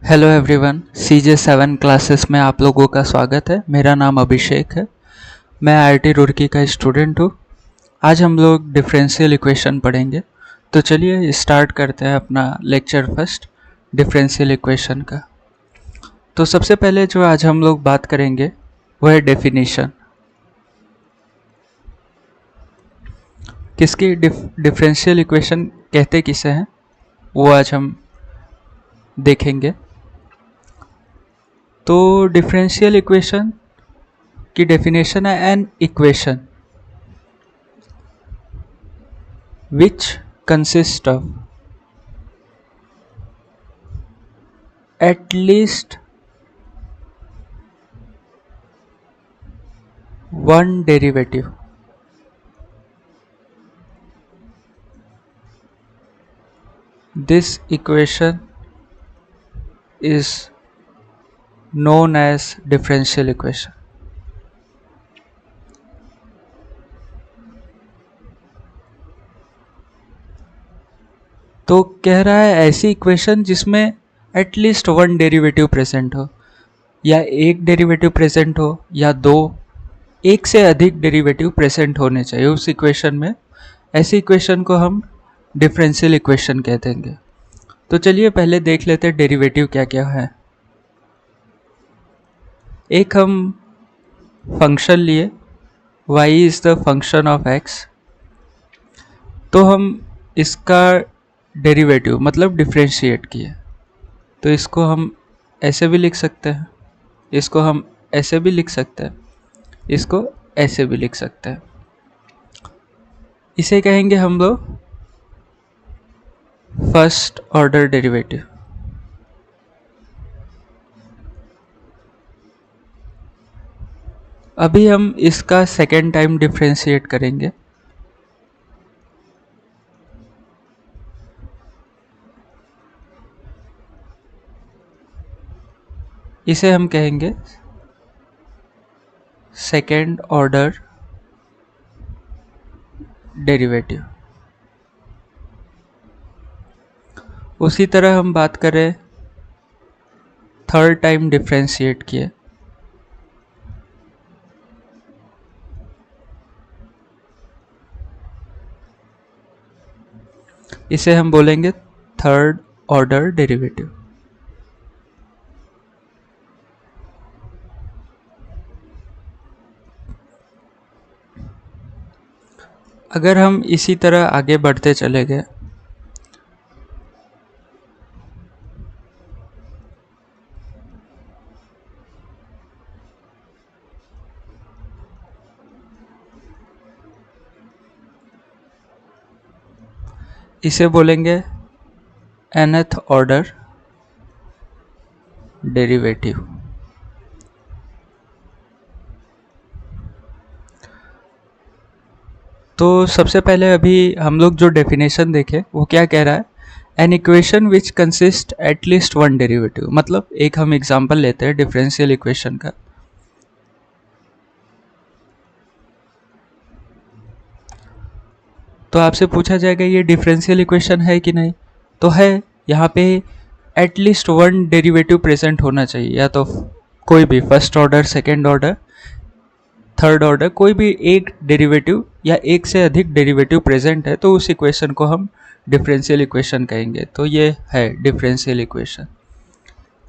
Hello everyone, CJ7 classes में आप लोगों का स्वागत है। मेरा नाम अभिषेक है। मैं IIT रुड़की का स्टूडेंट हूँ। आज हम लोग डिफरेंशियल इक्वेशन पढ़ेंगे। तो चलिए स्टार्ट करते हैं अपना लेक्चर फर्स्ट डिफरेंशियल इक्वेशन का। तो सबसे पहले जो आज हम लोग बात करेंगे वह है डेफिनेशन। किसकी डिफरेंशियल इक्वेशन कहते किसे हैं वो आज हम देखेंगे। तो डिफरेंशियल इक्वेशन की डेफिनेशन है an equation which consist of at least one derivative. This equation is known as differential equation. तो कह रहा है ऐसी इक्वेशन जिसमें एटलीस्ट वन डेरिवेटिव प्रेजेंट हो, या एक डेरिवेटिव प्रेजेंट हो, या दो, एक से अधिक डेरिवेटिव प्रेजेंट होने चाहिए उस इक्वेशन में। ऐसी इक्वेशन को हम डिफरेंशियल इक्वेशन कह देंगे। तो चलिए पहले देख लेते हैं डेरिवेटिव क्या क्या है। एक हम फंक्शन लिए y is the function of x, तो हम इसका डेरिवेटिव मतलब डिफरेंशिएट किए। तो इसको हम ऐसे भी लिख सकते हैं, इसको हम ऐसे भी लिख सकते हैं, इसको ऐसे भी लिख सकते हैं। इसे कहेंगे हम लोग फर्स्ट ऑर्डर डेरिवेटिव। अभी हम इसका सेकेंड टाइम डिफरेंशिएट करेंगे। इसे हम कहेंगे सेकेंड ऑर्डर डेरिवेटिव। उसी तरह हम बात करें थर्ड टाइम डिफरेंशिएट किए, इसे हम बोलेंगे थर्ड ऑर्डर डेरिवेटिव। अगर हम इसी तरह आगे बढ़ते चले गए इसे बोलेंगे nth ऑर्डर डेरिवेटिव। तो सबसे पहले अभी हम लोग जो डेफिनेशन देखे वो क्या कह रहा है, an equation which consist at least one derivative. मतलब एक हम एग्जांपल लेते हैं डिफरेंशियल इक्वेशन का। तो आपसे पूछा जाएगा ये डिफरेंशियल इक्वेशन है कि नहीं, तो है। यहाँ पे एटलीस्ट वन डेरिवेटिव प्रेजेंट होना चाहिए, या तो कोई भी first order, second order, third order, कोई भी एक डेरिवेटिव या एक से अधिक डेरिवेटिव प्रेजेंट है तो उस इक्वेशन को हम डिफरेंशियल इक्वेशन कहेंगे। तो ये है डिफरेंशियल इक्वेशन।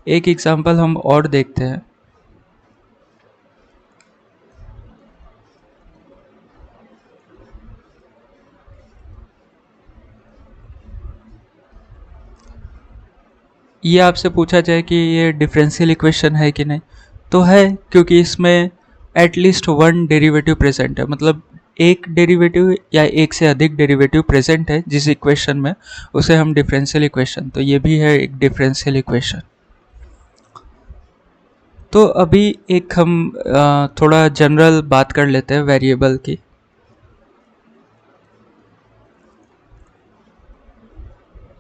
एक एग्जांपल हम और देखते हैं। ये आपसे पूछा जाए कि ये डिफरेंशियल इक्वेशन है कि नहीं, तो है, क्योंकि इसमें एटलीस्ट वन डेरिवेटिव प्रेजेंट है। मतलब एक डेरिवेटिव या एक से अधिक डेरिवेटिव प्रेजेंट है जिस इक्वेशन में, उसे हम डिफरेंशियल इक्वेशन। तो ये भी है एक डिफरेंशियल इक्वेशन। तो अभी एक हम थोड़ा जनरल बात कर लेते हैं वेरिएबल की।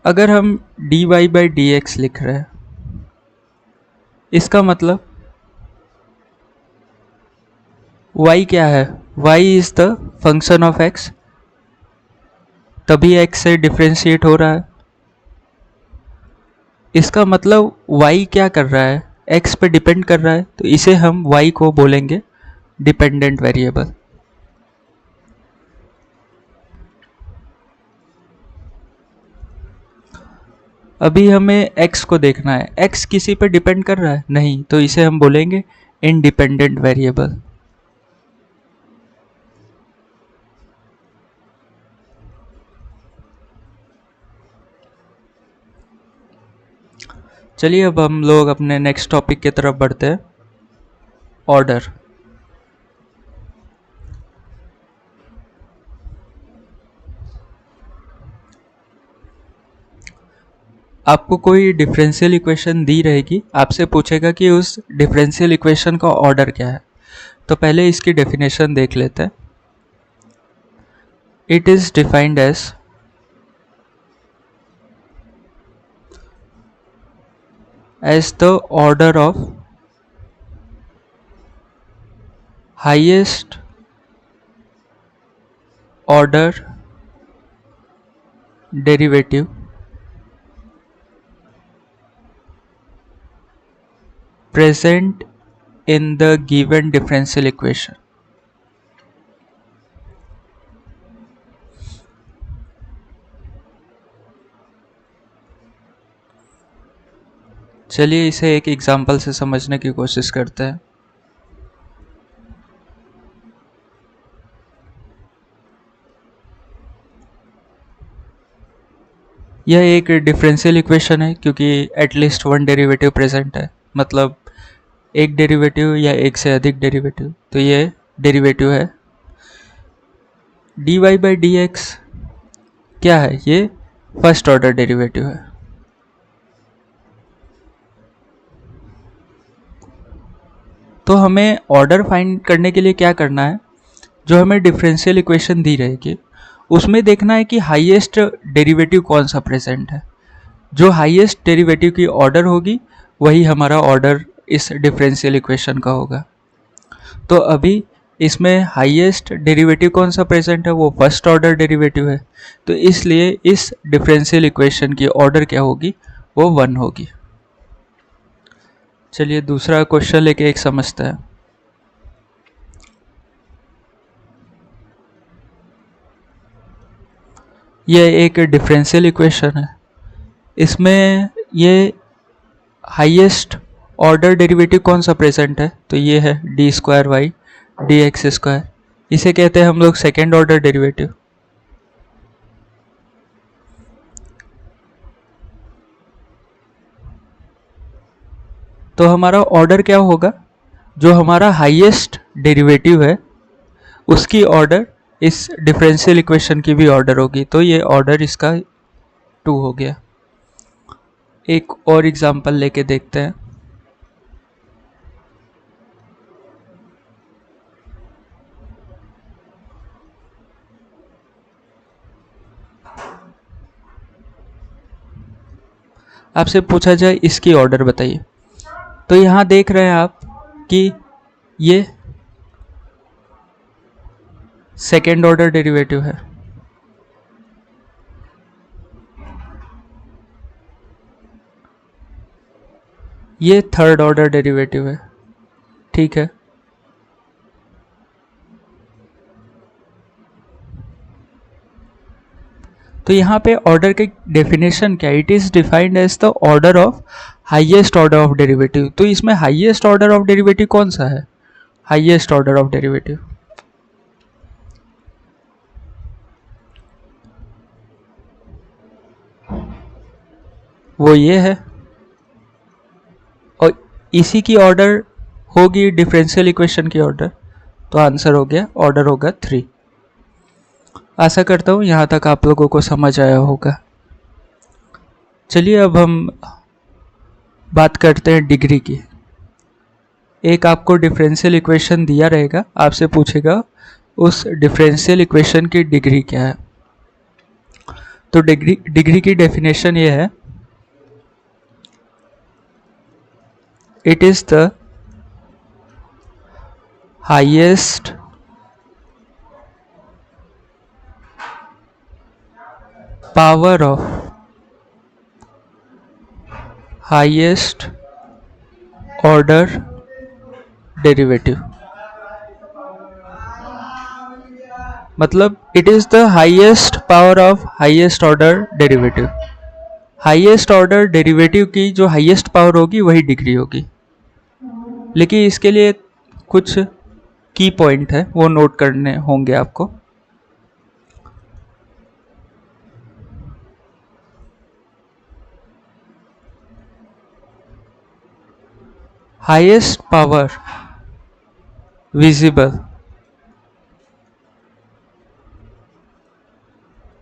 अगर हम dy/dx लिख रहे हैं, इसका मतलब y क्या है, y is the function of x, तभी x से डिफ्रेंशिएट हो रहा है। इसका मतलब y क्या कर रहा है, x पे डिपेंड कर रहा है, तो इसे हम y को बोलेंगे डिपेंडेंट वेरिएबल। अभी हमें x को देखना है, x किसी पे डिपेंड कर रहा है नहीं, तो इसे हम बोलेंगे इंडिपेंडेंट वेरिएबल। चलिए अब हम लोग अपने नेक्स्ट टॉपिक की तरफ बढ़ते हैं, ऑर्डर। आपको कोई डिफरेंशियल इक्वेशन दी रहेगी, आपसे पूछेगा कि उस डिफरेंशियल इक्वेशन का ऑर्डर क्या है। तो पहले इसकी डेफिनेशन देख लेते हैं। It is defined as the order of highest order derivative present in the given differential equation। चलिए इसे एक एग्जांपल से समझने की कोशिश करते हैं। यह एक डिफरेंशियल इक्वेशन है क्योंकि एटलीस्ट वन डेरिवेटिव प्रेजेंट है, मतलब एक डेरिवेटिव या एक से अधिक डेरिवेटिव, तो ये डेरिवेटिव है। dy बाई डी एक्स क्या है, ये फर्स्ट ऑर्डर डेरिवेटिव है। तो हमें ऑर्डर फाइंड करने के लिए क्या करना है, जो हमें डिफरेंशियल इक्वेशन दी रहेगी उसमें देखना है कि हाईएस्ट डेरिवेटिव कौन सा प्रेजेंट है। जो हाईएस्ट डेरिवेटिव की ऑर्डर होगी वही हमारा ऑर्डर इस डिफरेंशियल इक्वेशन का होगा। तो अभी इसमें हाईएस्ट डेरिवेटिव कौन सा प्रेजेंट है, वो फर्स्ट ऑर्डर डेरिवेटिव है, तो इसलिए इस डिफरेंशियल इक्वेशन की ऑर्डर क्या होगी, वो 1 होगी। चलिए दूसरा क्वेश्चन लेके एक समझते हैं। यह एक डिफरेंशियल इक्वेशन है, इसमें ये हाईएस्ट ऑर्डर डेरिवेटिव कौन सा प्रेजेंट है, तो ये है d square y d x square, इसे कहते हैं हम लोग सेकेंड ऑर्डर डेरिवेटिव। तो हमारा ऑर्डर क्या होगा, जो हमारा हाईएस्ट डेरिवेटिव है उसकी ऑर्डर इस डिफरेंशियल इक्वेशन की भी ऑर्डर होगी, तो ये ऑर्डर इसका 2 हो गया। एक और एग्जांपल लेके देखते हैं। आपसे पूछा जाए इसकी ऑर्डर बताइए, तो यहाँ देख रहे हैं आप कि ये सेकेंड ऑर्डर डेरिवेटिव है, ये थर्ड ऑर्डर डेरिवेटिव है, ठीक है। तो यहाँ पे ऑर्डर की डेफिनेशन क्या है, it is defined as the order of highest order of derivative. तो इसमें हाईएस्ट ऑर्डर ऑफ डेरिवेटिव कौन सा है, हाईएस्ट ऑर्डर ऑफ डेरिवेटिव वो ये है, और इसी की ऑर्डर होगी डिफरेंशियल इक्वेशन की ऑर्डर, तो आंसर हो गया, ऑर्डर होगा 3। आशा करता हूँ यहाँ तक आप लोगों को समझ आया होगा। चलिए अब हम बात करते हैं डिग्री की। एक आपको डिफरेंशियल इक्वेशन दिया रहेगा, आपसे पूछेगा उस डिफरेंशियल इक्वेशन की डिग्री क्या है। तो डिग्री की डेफिनेशन ये है, it is the highest power of highest order derivative, मतलब it is the highest power of highest order derivative. Highest order derivative की जो हाईएस्ट पावर होगी वही डिग्री होगी। लेकिन इसके लिए कुछ की पॉइंट है, वो नोट करने होंगे आपको। Highest power visible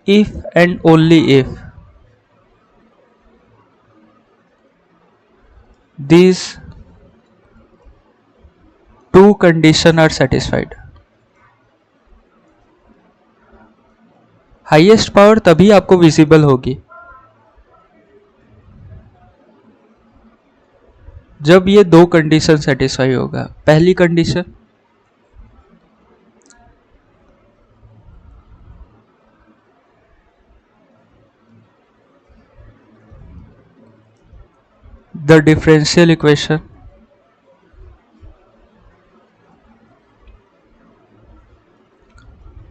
if and only if these two conditions are satisfied। Highest power तभी आपको विजिबल होगी जब ये दो कंडीशन सेटिस्फाई होगा। पहली condition, the differential equation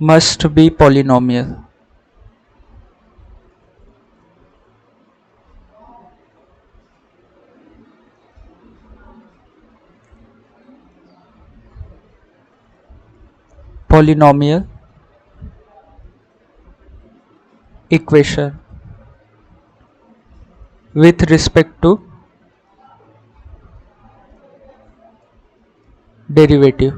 must be polynomial। polynomial equation with respect to derivative।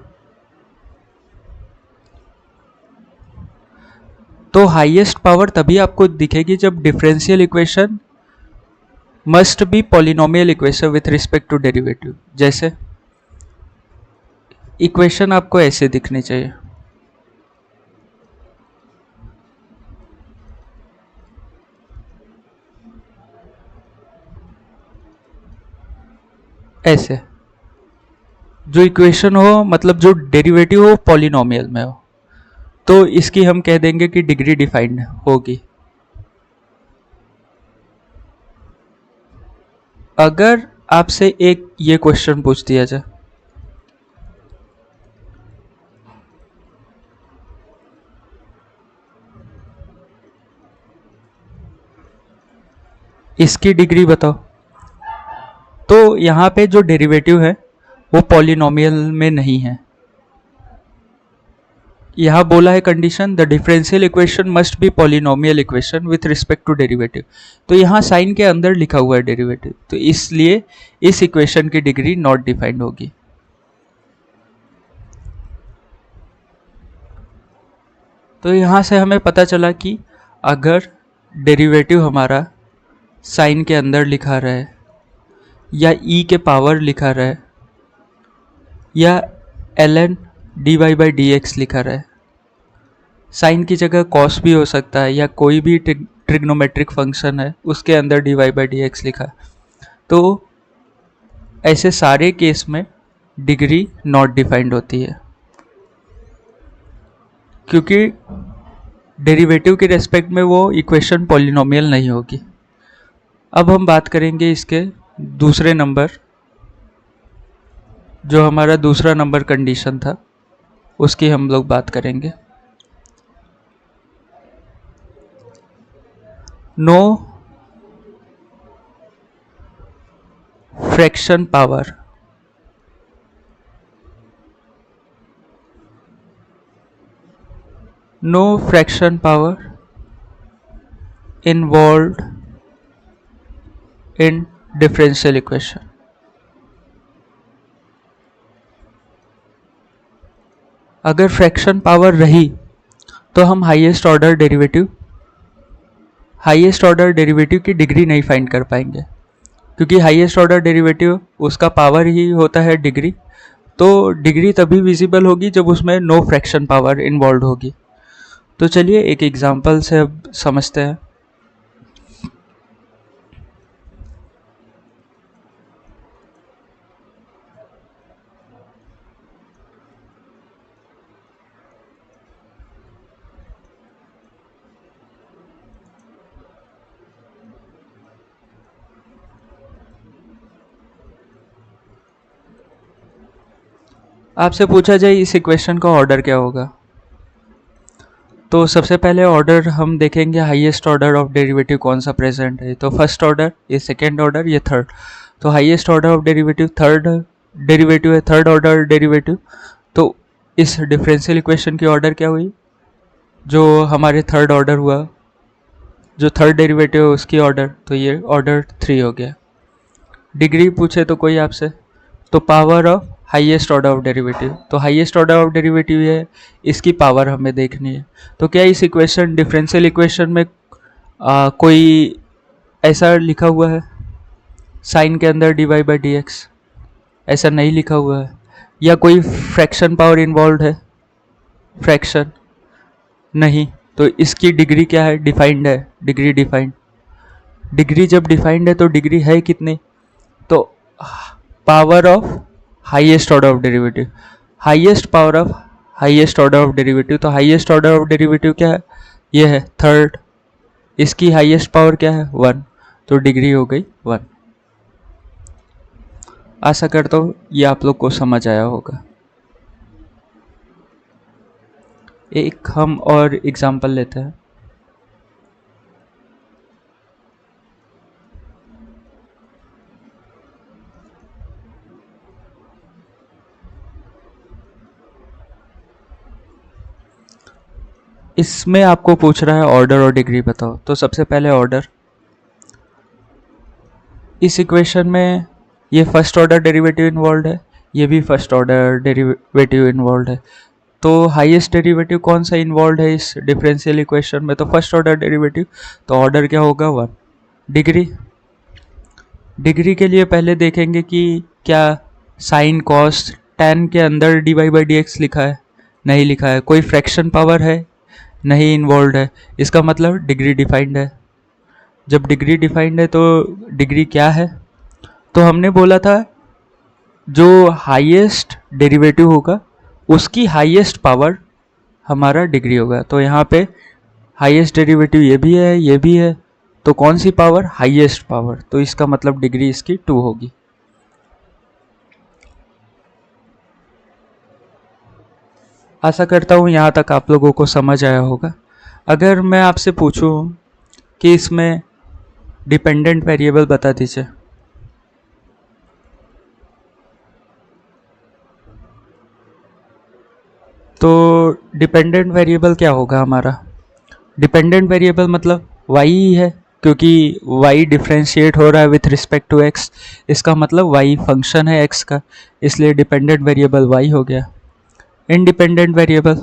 तो हाईएस्ट पावर तभी आपको दिखेगी जब differential equation must be polynomial equation with respect to derivative. जैसे इक्वेशन आपको ऐसे दिखनी चाहिए, ऐसे जो इक्वेशन हो, मतलब जो डेरिवेटिव हो पॉलिनोमियल में हो, तो इसकी हम कह देंगे कि डिग्री डिफाइंड होगी। अगर आपसे एक ये क्वेश्चन पूछ दिया जाए, इसकी डिग्री बताओ, तो यहाँ पे जो डेरिवेटिव है वो पॉलिनोमियल में नहीं है। यहाँ बोला है condition, the differential equation must be polynomial equation with respect to derivative. तो यहाँ साइन के अंदर लिखा हुआ है डेरिवेटिव, तो इसलिए इस इक्वेशन की डिग्री नॉट डिफाइंड होगी। तो यहाँ से हमें पता चला कि अगर डेरिवेटिव हमारा साइन के अंदर लिखा रहा है, या ई के पावर लिखा रहा है, या ln dy/dx लिखा रहा है, साइन की जगह कॉस भी हो सकता है, या कोई भी ट्रिग्नोमेट्रिक फंक्शन है उसके अंदर dy/dx लिखा है, तो ऐसे सारे केस में डिग्री नॉट डिफाइंड होती है, क्योंकि डेरिवेटिव के रेस्पेक्ट में वो इक्वेशन पॉलिनोमियल नहीं होगी। अब हम बात करेंगे इसके दूसरे नंबर, जो हमारा दूसरा नंबर कंडीशन था उसकी हम लोग बात करेंगे। No fraction power involved in differential equation। अगर फ्रैक्शन पावर रही तो हम हाईएस्ट ऑर्डर डेरिवेटिव की डिग्री नहीं फाइंड कर पाएंगे, क्योंकि हाईएस्ट ऑर्डर डेरिवेटिव उसका पावर ही होता है डिग्री। तो डिग्री तभी विजिबल होगी जब उसमें नो फ्रैक्शन पावर इन्वॉल्व होगी। तो चलिए एक एग्जांपल से अब समझते हैं। आपसे पूछा जाए इस इक्वेशन का ऑर्डर क्या होगा, तो सबसे पहले ऑर्डर हम देखेंगे हाईएस्ट ऑर्डर ऑफ डेरिवेटिव कौन सा प्रेजेंट है। तो फर्स्ट ऑर्डर, ये सेकेंड ऑर्डर, ये थर्ड। तो highest order of derivative third derivative है, थर्ड ऑर्डर डेरिवेटिव। तो इस डिफरेंशियल इक्वेशन की ऑर्डर क्या हुई, जो हमारे थर्ड ऑर्डर हुआ, जो थर्ड डेरिवेटिव है उसकी ऑर्डर, तो ये ऑर्डर 3 हो गया। डिग्री पूछे तो कोई आपसे, तो power of highest order of derivative, तो हाईएस्ट ऑर्डर ऑफ डेरिवेटिव है, इसकी पावर हमें देखनी है। तो क्या इस इक्वेशन डिफरेंशियल इक्वेशन में कोई ऐसा लिखा हुआ है साइन के अंदर dy बाई डी एक्स, ऐसा नहीं लिखा हुआ है, या कोई फ्रैक्शन पावर इन्वॉल्व है, फ्रैक्शन नहीं। तो इसकी डिग्री क्या है, डिफाइंड है, डिग्री डिफाइंड। डिग्री जब डिफाइंड है तो डिग्री है कितनी, तो power of highest order of derivative, highest power of highest order of derivative. तो हाईएस्ट ऑर्डर ऑफ डेरिवेटिव क्या है, ये है थर्ड, इसकी हाईएस्ट पावर क्या है 1, तो डिग्री हो गई 1। आशा करता हूँ ये आप लोग को समझ आया होगा। एक हम और एग्जाम्पल लेते हैं। इसमें आपको पूछ रहा है ऑर्डर और डिग्री बताओ। तो सबसे पहले ऑर्डर, इस इक्वेशन में ये फर्स्ट ऑर्डर डेरिवेटिव इन्वॉल्व है, ये भी फर्स्ट ऑर्डर डेरिवेटिव इन्वॉल्व है। तो हाईएस्ट डेरिवेटिव कौन सा इन्वॉल्व है इस डिफरेंशियल इक्वेशन में, तो फर्स्ट ऑर्डर डेरिवेटिव। तो ऑर्डर क्या होगा 1। डिग्री, डिग्री के लिए पहले देखेंगे कि क्या साइन कॉस tan के अंदर dy बाई डी एक्स लिखा है, नहीं लिखा है। कोई फ्रैक्शन पावर है, नहीं इन्वॉल्व है, इसका मतलब डिग्री डिफाइंड है। जब डिग्री डिफाइंड है तो डिग्री क्या है, तो हमने बोला था जो हाईएस्ट डेरिवेटिव होगा उसकी हाईएस्ट पावर हमारा डिग्री होगा। तो यहाँ पे हाईएस्ट डेरिवेटिव ये भी है, ये भी है, तो कौन सी पावर, हाईएस्ट पावर, तो इसका मतलब डिग्री इसकी 2 होगी। आशा करता हूँ यहाँ तक आप लोगों को समझ आया होगा। अगर मैं आपसे पूछूं कि इसमें डिपेंडेंट वेरिएबल बता दीजिए, तो डिपेंडेंट वेरिएबल क्या होगा हमारा, डिपेंडेंट वेरिएबल मतलब y ही है, क्योंकि y डिफ्रेंशिएट हो रहा है विथ रिस्पेक्ट टू x, इसका मतलब y फंक्शन है x का, इसलिए डिपेंडेंट वेरिएबल y हो गया। इंडिपेंडेंट वेरिएबल,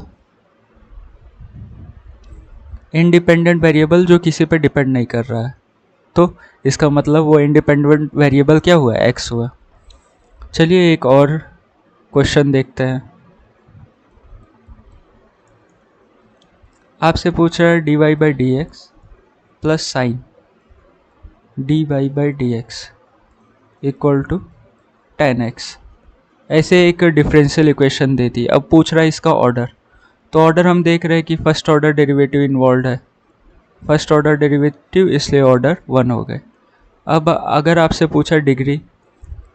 इंडिपेंडेंट वेरिएबल जो किसी पे डिपेंड नहीं कर रहा है, तो इसका मतलब वो इंडिपेंडेंट वेरिएबल क्या हुआ, x हुआ। चलिए एक और क्वेश्चन देखते हैं। आपसे पूछ रहा है dy by d x plus sine dy by d x equal to tan x, ऐसे एक डिफरेंशियल इक्वेशन दे दी। अब पूछ रहा है इसका ऑर्डर, तो ऑर्डर हम देख रहे हैं कि फर्स्ट ऑर्डर डेरिवेटिव इन्वॉल्व है, फर्स्ट ऑर्डर डेरिवेटिव, इसलिए ऑर्डर 1 हो गए। अब अगर आपसे पूछा डिग्री,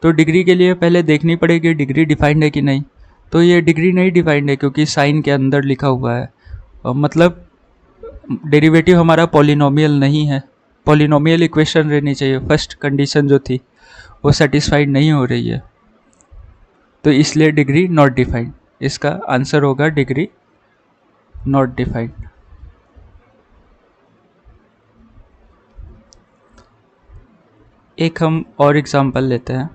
तो डिग्री के लिए पहले देखनी पड़ेगी डिग्री डिफाइंड है कि नहीं। तो ये डिग्री नहीं डिफाइंड है क्योंकि साइन के अंदर लिखा हुआ है, मतलब डेरिवेटिव हमारा पॉलिनोमियल नहीं है। पॉलिनोमियल इक्वेशन रहनी चाहिए, फर्स्ट कंडीशन जो थी वो सेटिस्फाइड नहीं हो रही है, तो इसलिए डिग्री नॉट डिफाइंड। इसका आंसर होगा डिग्री नॉट डिफाइंड। एक हम और एग्जांपल लेते हैं।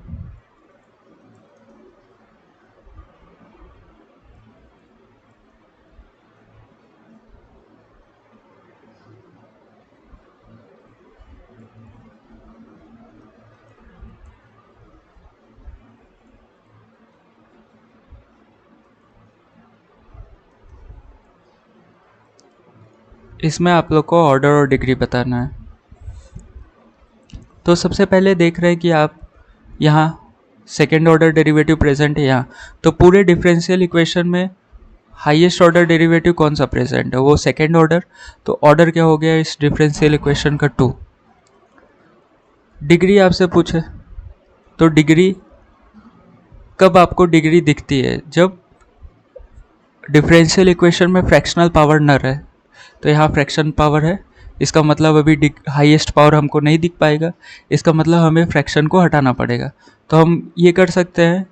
इसमें आप लोग को ऑर्डर और डिग्री बताना है। तो सबसे पहले देख रहे हैं कि आप यहाँ सेकेंड ऑर्डर डेरिवेटिव प्रेजेंट है यहाँ, तो पूरे डिफरेंशियल इक्वेशन में हाईएस्ट ऑर्डर डेरिवेटिव कौन सा प्रेजेंट है, वो सेकेंड ऑर्डर। तो ऑर्डर क्या हो गया इस डिफरेंशियल इक्वेशन का 2। डिग्री आपसे पूछे तो डिग्री कब आपको डिग्री दिखती है? जब डिफरेंशियल इक्वेशन में फ्रैक्शनल पावर न रहे। तो यहाँ फ्रैक्शन पावर है, इसका मतलब अभी हाईएस्ट पावर हमको नहीं दिख पाएगा, इसका मतलब हमें फ्रैक्शन को हटाना पड़ेगा। तो हम ये कर सकते हैं,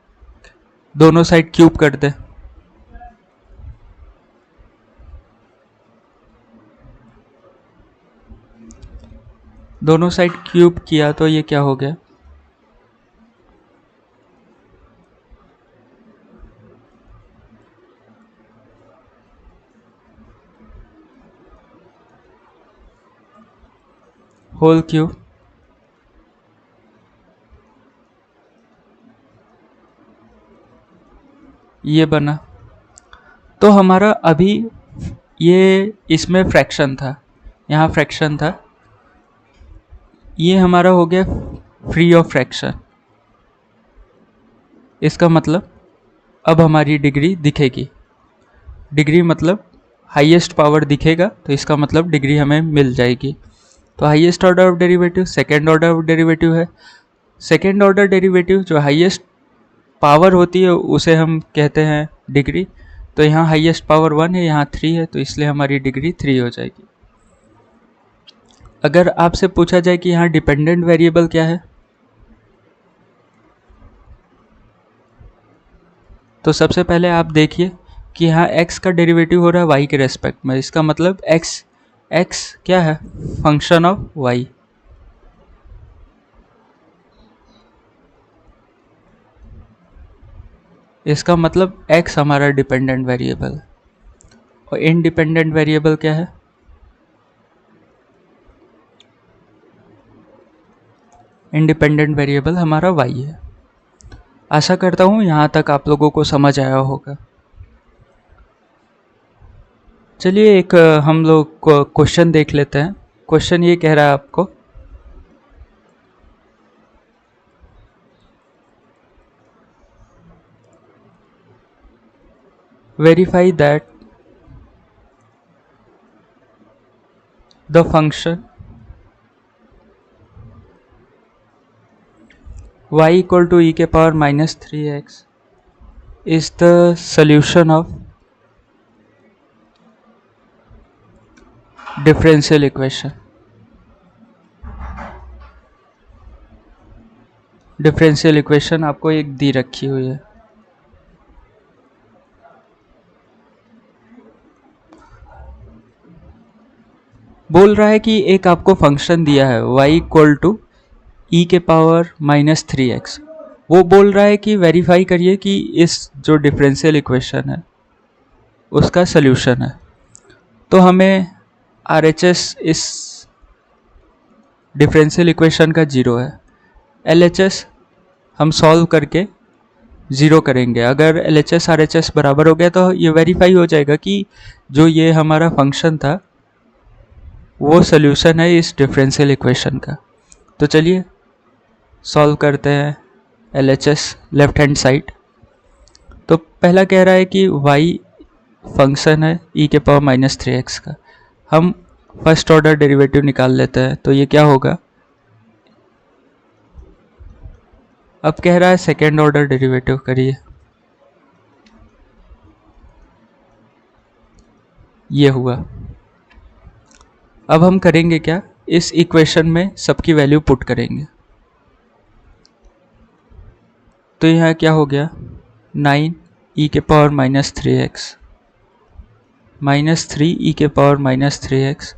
दोनों साइड क्यूब कर दें। दोनों साइड क्यूब किया तो ये क्या हो गया, होल क्यूब। ये बना। तो हमारा अभी ये इसमें फ्रैक्शन था, यहाँ फ्रैक्शन था, ये हमारा हो गया फ्री ऑफ फ्रैक्शन। इसका मतलब अब हमारी डिग्री दिखेगी। डिग्री मतलब हाईएस्ट पावर दिखेगा, तो इसका मतलब डिग्री हमें मिल जाएगी। तो highest order of derivative second order of derivative है। सेकेंड ऑर्डर डेरिवेटिव जो हाईएस्ट पावर होती है उसे हम कहते हैं डिग्री। तो यहाँ हाईएस्ट पावर 1 है, यहाँ 3 है, तो इसलिए हमारी डिग्री 3 हो जाएगी। अगर आपसे पूछा जाए कि यहाँ डिपेंडेंट वेरिएबल क्या है, तो सबसे पहले आप देखिए कि यहाँ x का डेरिवेटिव हो रहा है y के रेस्पेक्ट में। इसका मतलब x क्या है, फंक्शन ऑफ y। इसका मतलब x हमारा डिपेंडेंट वेरिएबल, और इनडिपेंडेंट वेरिएबल क्या है, इंडिपेंडेंट वेरिएबल हमारा y है। आशा करता हूँ यहाँ तक आप लोगों को समझ आया होगा। चलिए एक हम लोग क्वेश्चन देख लेते हैं। क्वेश्चन ये कह रहा है आपको, verify that the function y equal to e के power -3x is the solution of differential equation. Differential equation आपको एक दी रखी हुई है। बोल रहा है कि एक आपको फंक्शन दिया है y इक्वल टू e के पावर -3x। वो बोल रहा है कि वेरीफाई करिए कि इस जो डिफरेंशियल इक्वेशन है उसका सल्यूशन है। तो हमें RHS इस डिफरेंशियल इक्वेशन का 0 है। LHS हम सॉल्व करके 0 करेंगे। अगर LHS RHS बराबर हो गया तो ये वेरीफाई हो जाएगा कि जो ये हमारा फंक्शन था वो सल्यूशन है इस डिफरेंशियल इक्वेशन का। तो चलिए सॉल्व करते हैं LHS लेफ्ट हैंड साइड। तो पहला कह रहा है कि y फंक्शन है e के पावर -3x का। हम फर्स्ट ऑर्डर डेरिवेटिव निकाल लेते हैं। तो ये क्या होगा, अब कह रहा है सेकेंड ऑर्डर डेरिवेटिव करिए। ये हुआ। अब हम करेंगे क्या, इस इक्वेशन में सबकी वैल्यू पुट करेंगे। तो यहाँ क्या हो गया, 9 e के पावर -3x -3 e के पावर -3x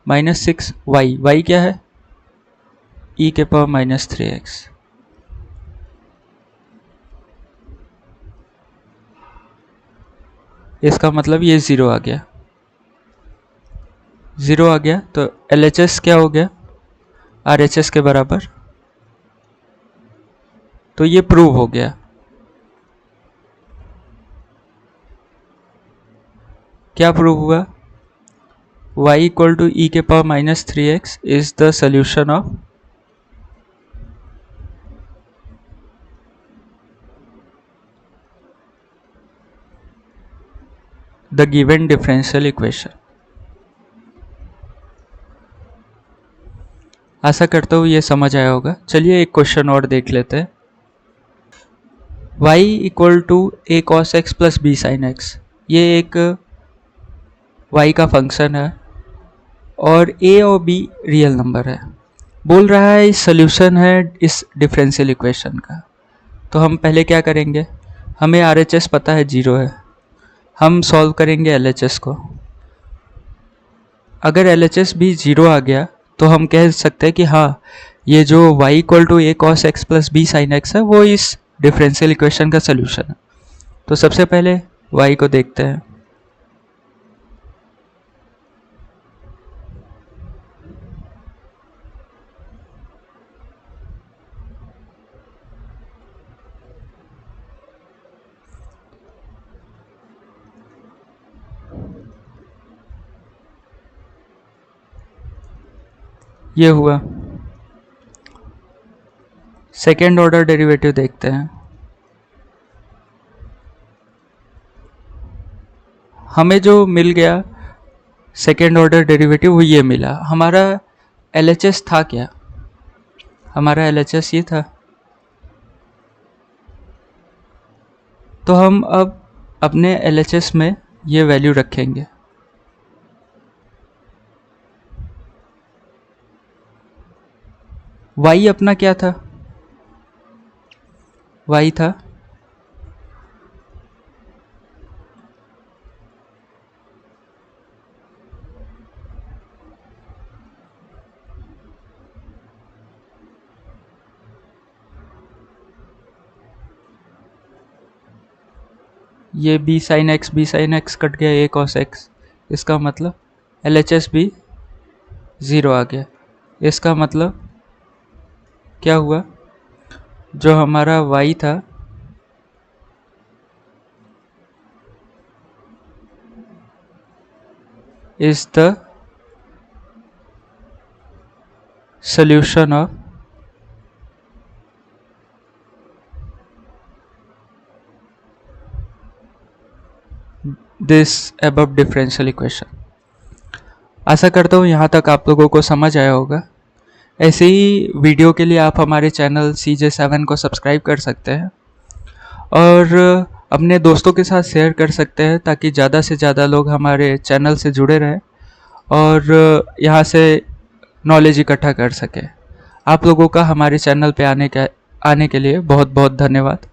-6 y क्या है, e के पावर -3x। इसका मतलब ये 0 आ गया। 0 आ गया तो LHS क्या हो गया, RHS के बराबर। तो ये प्रूव हो गया। क्या प्रूव हुआ, y इक्वल टू e के power -3x is the solution of the given differential equation. आशा करता हूँ ये समझ आया होगा। चलिए एक क्वेश्चन और देख लेते हैं। y equal to a cos x plus b sin x, ये एक y का फंक्शन है और a और b रियल नंबर है। बोल रहा है सॉल्यूशन है इस डिफरेंशियल इक्वेशन का। तो हम पहले क्या करेंगे, हमें RHS पता है 0 है, हम सॉल्व करेंगे LHS को। अगर LHS भी 0 आ गया तो हम कह सकते हैं कि हाँ, ये जो y equal to a cos x plus b sin x है वो इस डिफरेंशियल इक्वेशन का सॉल्यूशन है। तो सबसे पहले y को देखते हैं। ये हुआ। सेकेंड ऑर्डर डेरिवेटिव देखते हैं। हमें जो मिल गया सेकेंड ऑर्डर डेरिवेटिव वो ये मिला। हमारा LHS था क्या, हमारा LHS ये था। तो हम अब अपने LHS में ये वैल्यू रखेंगे। y अपना क्या था, y था ये b sin x कट गया a cos x, इसका मतलब LHS भी 0 आ गया। इसका मतलब क्या हुआ, जो हमारा y था is the solution of this above differential equation. आशा करता हूँ यहाँ तक आप लोगों को समझ आया होगा। ऐसे ही वीडियो के लिए आप हमारे चैनल CJ7 को सब्सक्राइब कर सकते हैं और अपने दोस्तों के साथ शेयर कर सकते हैं ताकि ज़्यादा से ज़्यादा लोग हमारे चैनल से जुड़े रहें और यहाँ से नॉलेज इकट्ठा कर सकें। आप लोगों का हमारे चैनल पे आने के लिए बहुत बहुत धन्यवाद।